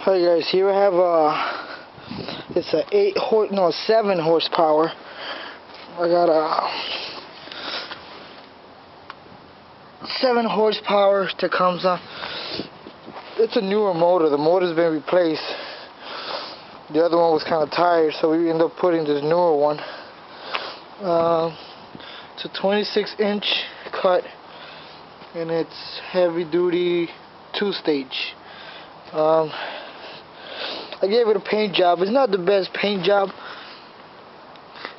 Alright guys, here I have it's a 7 horsepower. I got a 7 horsepower Tecumseh. It's a newer motor. The motor's been replaced. The other one was kind of tired, so we ended up putting this newer one. It's a 26-inch cut, and it's heavy duty 2-stage. I gave it a paint job. It's not the best paint job,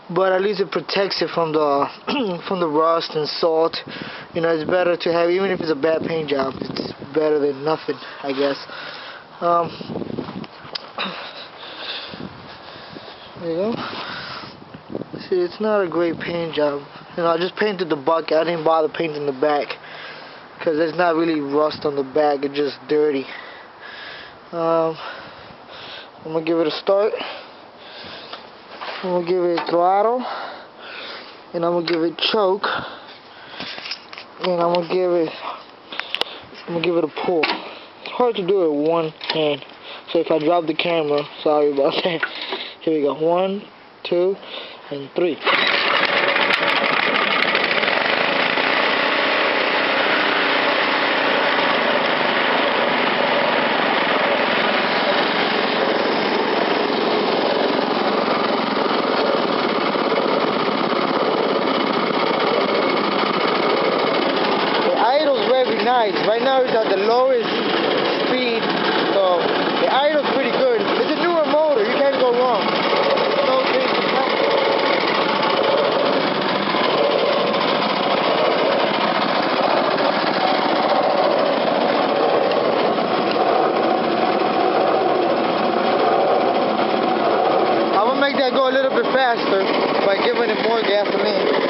but at least it protects it from the from the rust and salt. You know, it's better to have, even if it's a bad paint job, it's better than nothing, I guess. There you go. See, it's not a great paint job. You know, I just painted the bucket. I didn't bother painting the back because there's not really rust on the back. It's just dirty. I'm gonna give it a start. I'm gonna give it throttle, and I'm gonna give it choke, and I'm gonna give it a pull. It's hard to do it with one hand, so if I drop the camera, sorry about that. Here we go. 1, 2, and 3. Nice. Right now it's at the lowest speed, so the idle's pretty good. It's a newer motor, you can't go wrong. No things to happen. I'm gonna make that go a little bit faster by giving it more gasoline.